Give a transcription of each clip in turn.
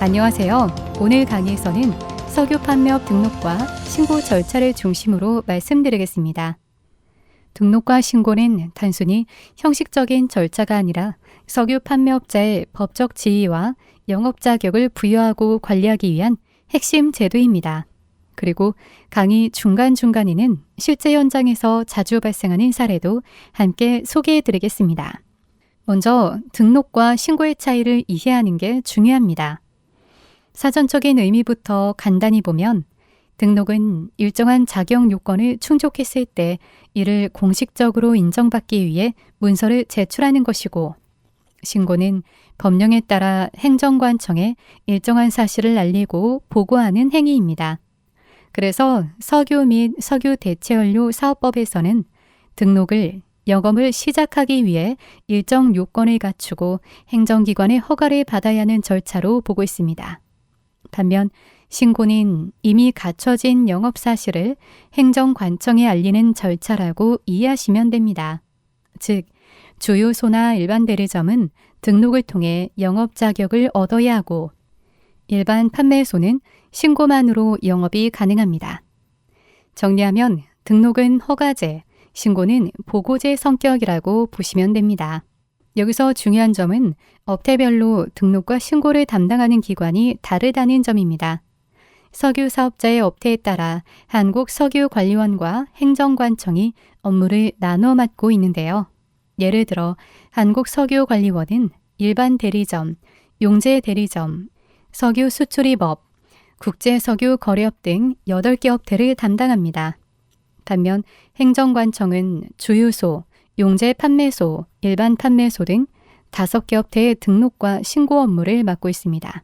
안녕하세요. 오늘 강의에서는 석유 판매업 등록과 신고 절차를 중심으로 말씀드리겠습니다. 등록과 신고는 단순히 형식적인 절차가 아니라 석유 판매업자의 법적 지위와 영업 자격을 부여하고 관리하기 위한 핵심 제도입니다. 그리고 강의 중간중간에는 실제 현장에서 자주 발생하는 사례도 함께 소개해 드리겠습니다. 먼저 등록과 신고의 차이를 이해하는 게 중요합니다. 사전적인 의미부터 간단히 보면 등록은 일정한 자격 요건을 충족했을 때 이를 공식적으로 인정받기 위해 문서를 제출하는 것이고, 신고는 법령에 따라 행정관청에 일정한 사실을 알리고 보고하는 행위입니다. 그래서 석유 및 석유 대체연료 사업법에서는 등록을 영업을 시작하기 위해 일정 요건을 갖추고 행정기관의 허가를 받아야 하는 절차로 보고 있습니다. 반면 신고는 이미 갖춰진 영업 사실을 행정관청에 알리는 절차라고 이해하시면 됩니다. 즉, 주유소나 일반 대리점은 등록을 통해 영업 자격을 얻어야 하고, 일반 판매소는 신고만으로 영업이 가능합니다. 정리하면 등록은 허가제, 신고는 보고제 성격이라고 보시면 됩니다. 여기서 중요한 점은 업태별로 등록과 신고를 담당하는 기관이 다르다는 점입니다. 석유 사업자의 업태에 따라 한국석유관리원과 행정관청이 업무를 나눠 맡고 있는데요. 예를 들어 한국석유관리원은 일반 대리점, 용재 대리점, 석유 수출입업, 국제석유거래업 등 8개 업태를 담당합니다. 반면 행정관청은 주유소, 용재 판매소, 일반 판매소 등 5개 업태의 등록과 신고 업무를 맡고 있습니다.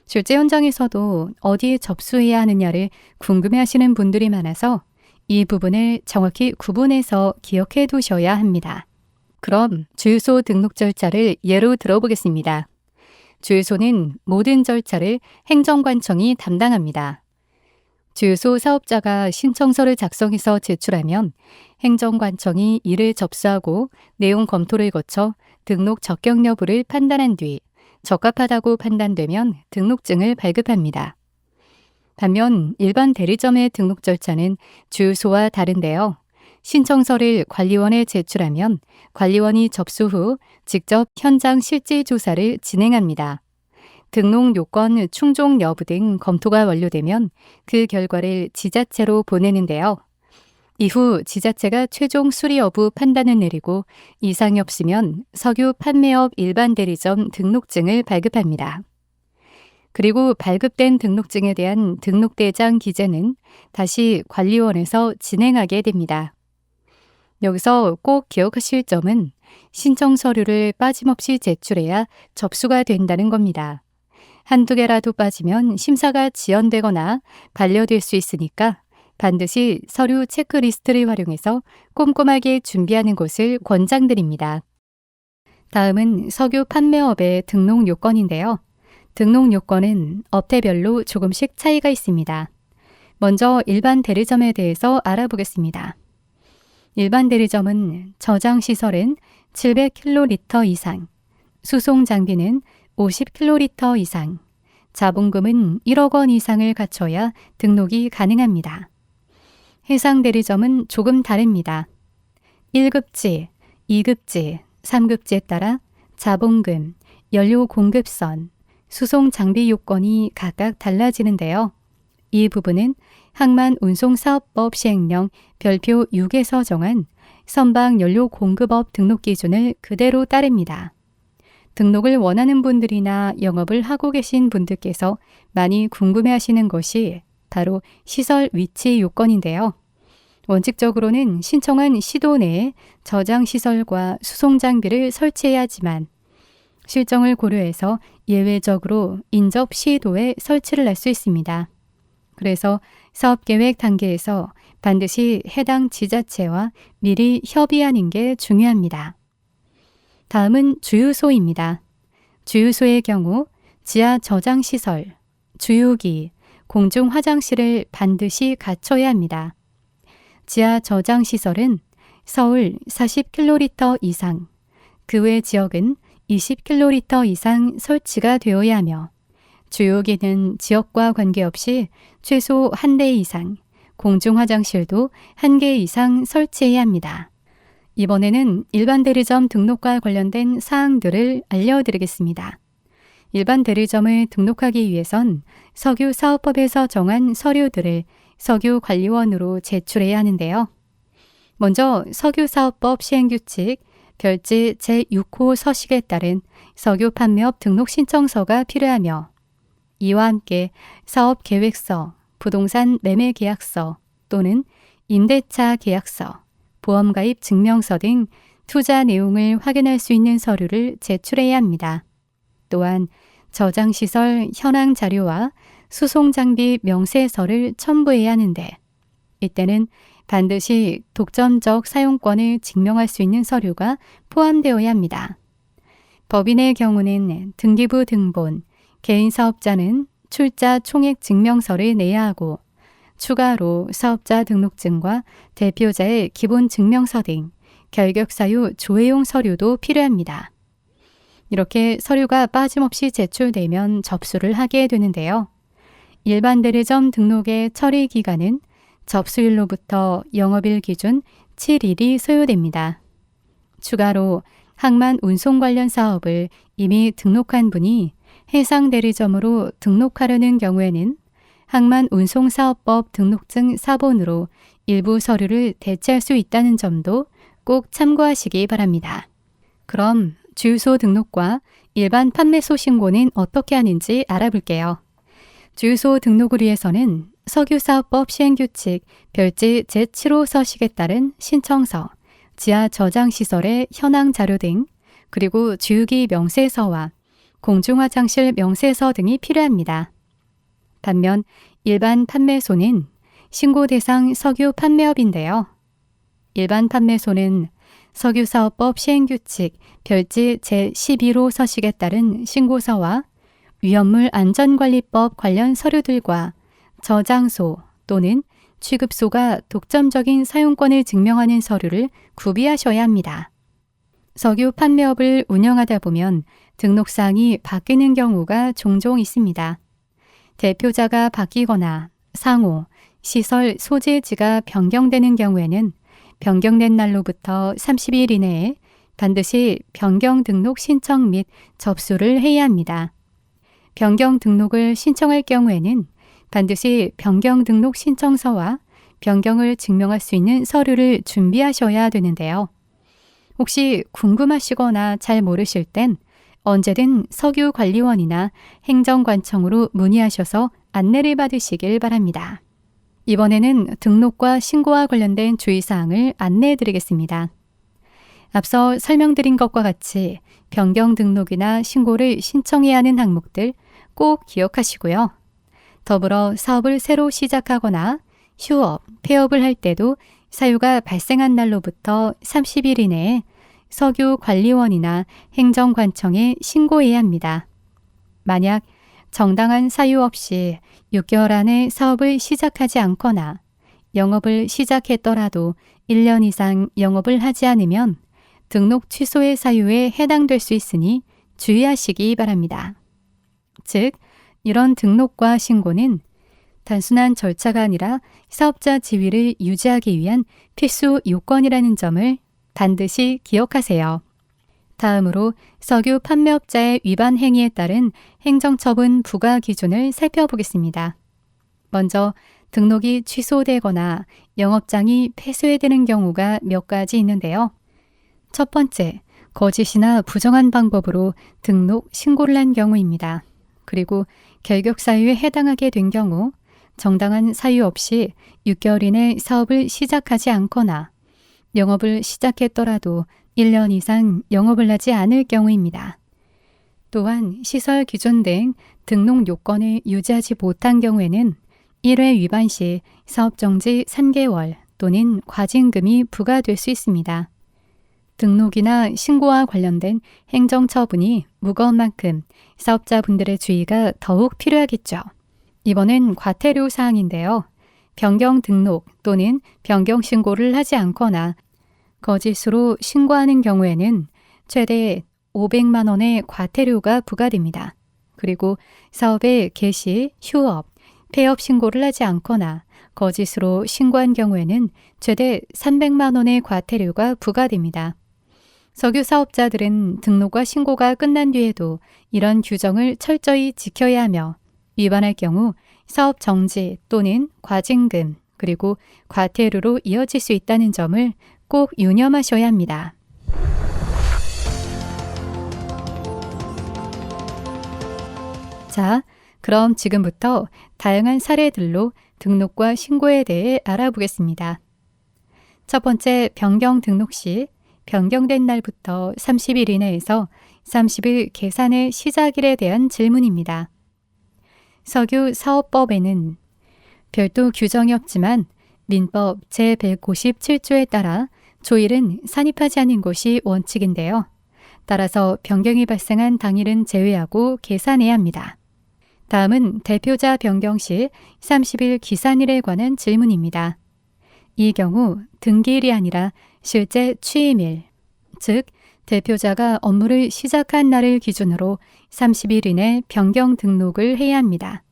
실제 현장에서도 어디에 접수해야 하느냐를 궁금해하시는 분들이 많아서 이 부분을 정확히 구분해서 기억해 두셔야 합니다. 그럼 주유소 등록 절차를 예로 들어보겠습니다. 주유소는 모든 절차를 행정관청이 담당합니다. 주유소 사업자가 신청서를 작성해서 제출하면 행정관청이 이를 접수하고 내용 검토를 거쳐 등록 적격 여부를 판단한 뒤 적합하다고 판단되면 등록증을 발급합니다. 반면 일반 대리점의 등록 절차는 주유소와 다른데요. 신청서를 관리원에 제출하면 관리원이 접수 후 직접 현장 실질 조사를 진행합니다. 등록 요건 충족 여부 등 검토가 완료되면 그 결과를 지자체로 보내는데요. 이후 지자체가 최종 수리 여부 판단을 내리고 이상이 없으면 석유 판매업 일반 대리점 등록증을 발급합니다. 그리고 발급된 등록증에 대한 등록대장 기재는 다시 관리원에서 진행하게 됩니다. 여기서 꼭 기억하실 점은 신청 서류를 빠짐없이 제출해야 접수가 된다는 겁니다. 한두 개라도 빠지면 심사가 지연되거나 반려될 수 있으니까 반드시 서류 체크리스트를 활용해서 꼼꼼하게 준비하는 것을 권장드립니다. 다음은 석유 판매업의 등록 요건인데요. 등록 요건은 업태별로 조금씩 차이가 있습니다. 먼저 일반 대리점에 대해서 알아보겠습니다. 일반 대리점은 저장시설은 700kl 이상, 수송 장비는 50kl 이상, 자본금은 1억 원 이상을 갖춰야 등록이 가능합니다. 해상 대리점은 조금 다릅니다. 1급지, 2급지, 3급지에 따라 자본금, 연료 공급선, 수송 장비 요건이 각각 달라지는데요. 이 부분은 항만운송사업법 시행령 별표 6에서 정한 선박 연료 공급업 등록 기준을 그대로 따릅니다. 등록을 원하는 분들이나 영업을 하고 계신 분들께서 많이 궁금해하시는 것이 바로 시설 위치 요건인데요. 원칙적으로는 신청한 시도 내에 저장시설과 수송장비를 설치해야 하지만 실정을 고려해서 예외적으로 인접 시도에 설치를 할 수 있습니다. 그래서 사업계획 단계에서 반드시 해당 지자체와 미리 협의하는 게 중요합니다. 다음은 주유소입니다. 주유소의 경우 지하 저장시설, 주유기, 공중 화장실을 반드시 갖춰야 합니다. 지하 저장시설은 서울 40kl 이상, 그 외 지역은 20kl 이상 설치가 되어야 하며 주요기는 지역과 관계없이 최소 1대 이상, 공중화장실도 1개 이상 설치해야 합니다. 이번에는 일반 대리점 등록과 관련된 사항들을 알려드리겠습니다. 일반 대리점을 등록하기 위해선 석유사업법에서 정한 서류들을 석유관리원으로 제출해야 하는데요. 먼저 석유사업법 시행규칙 별지 제6호 서식에 따른 석유판매업 등록신청서가 필요하며 이와 함께 사업계획서, 부동산 매매계약서 또는 임대차 계약서, 보험가입 증명서 등 투자 내용을 확인할 수 있는 서류를 제출해야 합니다. 또한 저장시설 현황 자료와 수송장비 명세서를 첨부해야 하는데 이때는 반드시 독점적 사용권을 증명할 수 있는 서류가 포함되어야 합니다. 법인의 경우는 등기부 등본, 개인 사업자는 출자 총액 증명서를 내야 하고 추가로 사업자 등록증과 대표자의 기본 증명서 등 결격사유 조회용 서류도 필요합니다. 이렇게 서류가 빠짐없이 제출되면 접수를 하게 되는데요. 일반 대리점 등록의 처리 기간은 접수일로부터 영업일 기준 7일이 소요됩니다. 추가로 항만 운송 관련 사업을 이미 등록한 분이 해상 대리점으로 등록하려는 경우에는 항만 운송사업법 등록증 사본으로 일부 서류를 대체할 수 있다는 점도 꼭 참고하시기 바랍니다. 그럼 주유소 등록과 일반 판매소 신고는 어떻게 하는지 알아볼게요. 주유소 등록을 위해서는 석유사업법 시행규칙 별지 제7호 서식에 따른 신청서, 지하 저장시설의 현황 자료 등 그리고 주유기 명세서와 공중화장실 명세서 등이 필요합니다. 반면 일반 판매소는 신고 대상 석유 판매업인데요. 일반 판매소는 석유사업법 시행규칙 별지 제11호 서식에 따른 신고서와 위험물 안전관리법 관련 서류들과 저장소 또는 취급소가 독점적인 사용권을 증명하는 서류를 구비하셔야 합니다. 석유 판매업을 운영하다 보면 등록사항이 바뀌는 경우가 종종 있습니다. 대표자가 바뀌거나 상호, 시설 소재지가 변경되는 경우에는 변경된 날로부터 30일 이내에 반드시 변경 등록 신청 및 접수를 해야 합니다. 변경 등록을 신청할 경우에는 반드시 변경 등록 신청서와 변경을 증명할 수 있는 서류를 준비하셔야 되는데요. 혹시 궁금하시거나 잘 모르실 땐 언제든 석유관리원이나 행정관청으로 문의하셔서 안내를 받으시길 바랍니다. 이번에는 등록과 신고와 관련된 주의사항을 안내해 드리겠습니다. 앞서 설명드린 것과 같이 변경 등록이나 신고를 신청해야 하는 항목들 꼭 기억하시고요. 더불어 사업을 새로 시작하거나 휴업, 폐업을 할 때도 사유가 발생한 날로부터 30일 이내에 석유관리원이나 행정관청에 신고해야 합니다. 만약 정당한 사유 없이 6개월 안에 사업을 시작하지 않거나 영업을 시작했더라도 1년 이상 영업을 하지 않으면 등록 취소의 사유에 해당될 수 있으니 주의하시기 바랍니다. 즉, 이런 등록과 신고는 단순한 절차가 아니라 사업자 지위를 유지하기 위한 필수 요건이라는 점을 반드시 기억하세요. 다음으로 석유 판매업자의 위반 행위에 따른 행정처분 부과 기준을 살펴보겠습니다. 먼저 등록이 취소되거나 영업장이 폐쇄되는 경우가 몇 가지 있는데요. 첫 번째, 거짓이나 부정한 방법으로 등록, 신고를 한 경우입니다. 그리고 결격 사유에 해당하게 된 경우, 정당한 사유 없이 6개월 이내 사업을 시작하지 않거나 영업을 시작했더라도 1년 이상 영업을 하지 않을 경우입니다. 또한 시설 기준 등 등록 요건을 유지하지 못한 경우에는 1회 위반 시 사업정지 3개월 또는 과징금이 부과될 수 있습니다. 등록이나 신고와 관련된 행정처분이 무거운 만큼 사업자분들의 주의가 더욱 필요하겠죠. 이번엔 과태료 사항인데요. 변경 등록 또는 변경 신고를 하지 않거나 거짓으로 신고하는 경우에는 최대 500만 원의 과태료가 부과됩니다. 그리고 사업의 개시, 휴업, 폐업 신고를 하지 않거나 거짓으로 신고한 경우에는 최대 300만 원의 과태료가 부과됩니다. 석유 사업자들은 등록과 신고가 끝난 뒤에도 이런 규정을 철저히 지켜야 하며 위반할 경우 사업 정지 또는 과징금 그리고 과태료로 이어질 수 있다는 점을 꼭 유념하셔야 합니다. 자, 그럼 지금부터 다양한 사례들로 등록과 신고에 대해 알아보겠습니다. 첫 번째, 변경 등록 시 변경된 날부터 30일 이내에서 30일 계산의 시작일에 대한 질문입니다. 석유 사업법에는 별도 규정이 없지만 민법 제157조에 따라 조일은 산입하지 않은 것이 원칙인데요. 따라서 변경이 발생한 당일은 제외하고 계산해야 합니다. 다음은 대표자 변경 시 30일 기산일에 관한 질문입니다. 이 경우 등기일이 아니라 실제 취임일, 즉 대표자가 업무를 시작한 날을 기준으로 30일 이내 변경 등록을 해야 합니다.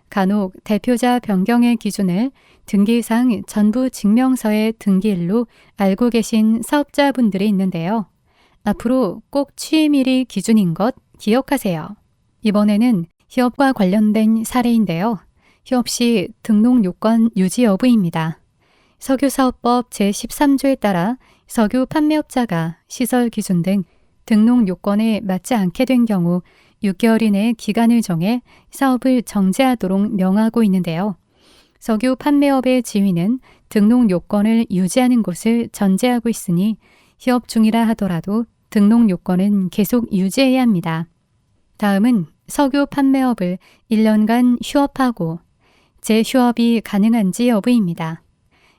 간혹 대표자 변경의 기준을 등기상 전부 증명서의 등기일로 알고 계신 사업자분들이 있는데요. 앞으로 꼭 취임일이 기준인 것 기억하세요. 이번에는 휴업과 관련된 사례인데요. 휴업 시 등록 요건 유지 여부입니다. 석유사업법 제13조에 따라 석유 판매업자가 시설 기준 등 등록 요건에 맞지 않게 된 경우 6개월 이내 기간을 정해 사업을 정지하도록 명하고 있는데요. 석유 판매업의 지위는 등록 요건을 유지하는 것을 전제하고 있으니 휴업 중이라 하더라도 등록 요건은 계속 유지해야 합니다. 다음은 석유 판매업을 1년간 휴업하고 재휴업이 가능한지 여부입니다.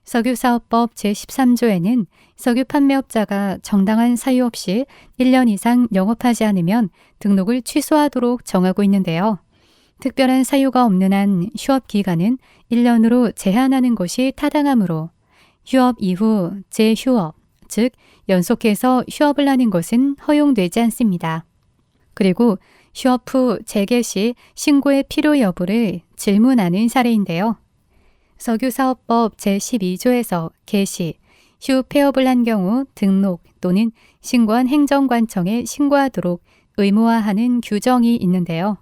석유사업법 제13조에는 석유 판매업자가 정당한 사유 없이 1년 이상 영업하지 않으면 등록을 취소하도록 정하고 있는데요. 특별한 사유가 없는 한 휴업 기간은 1년으로 제한하는 것이 타당하므로 휴업 이후 재휴업, 즉 연속해서 휴업을 하는 것은 허용되지 않습니다. 그리고 휴업 후 재개 시 신고의 필요 여부를 질문하는 사례인데요. 석유사업법 제12조에서 개시, 휴 폐업을 한 경우 등록 또는 신고한 행정관청에 신고하도록 의무화하는 규정이 있는데요.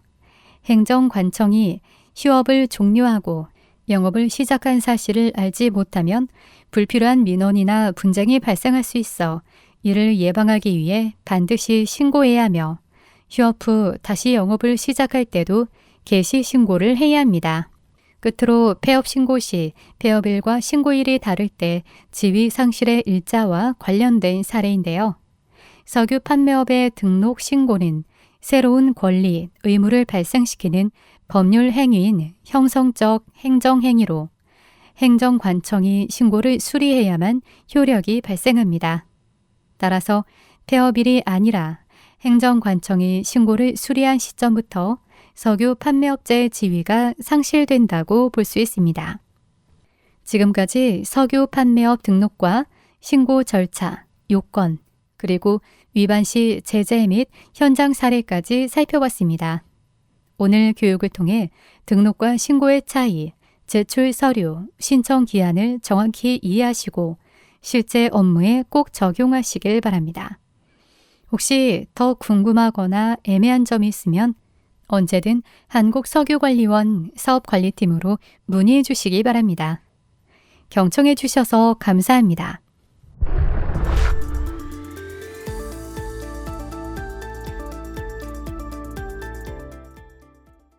행정관청이 휴업을 종료하고 영업을 시작한 사실을 알지 못하면 불필요한 민원이나 분쟁이 발생할 수 있어 이를 예방하기 위해 반드시 신고해야 하며 휴업 후 다시 영업을 시작할 때도 개시 신고를 해야 합니다. 끝으로 폐업 신고 시 폐업일과 신고일이 다를 때 지위 상실의 일자와 관련된 사례인데요. 석유 판매업의 등록 신고는 새로운 권리, 의무를 발생시키는 법률 행위인 형성적 행정행위로 행정관청이 신고를 수리해야만 효력이 발생합니다. 따라서 폐업일이 아니라 행정관청이 신고를 수리한 시점부터 석유 판매업자의 지위가 상실된다고 볼 수 있습니다. 지금까지 석유 판매업 등록과 신고 절차, 요건, 그리고 위반 시 제재 및 현장 사례까지 살펴봤습니다. 오늘 교육을 통해 등록과 신고의 차이, 제출 서류, 신청 기한을 정확히 이해하시고 실제 업무에 꼭 적용하시길 바랍니다. 혹시 더 궁금하거나 애매한 점이 있으면 언제든 한국석유관리원 사업관리팀으로 문의해 주시기 바랍니다. 경청해 주셔서 감사합니다.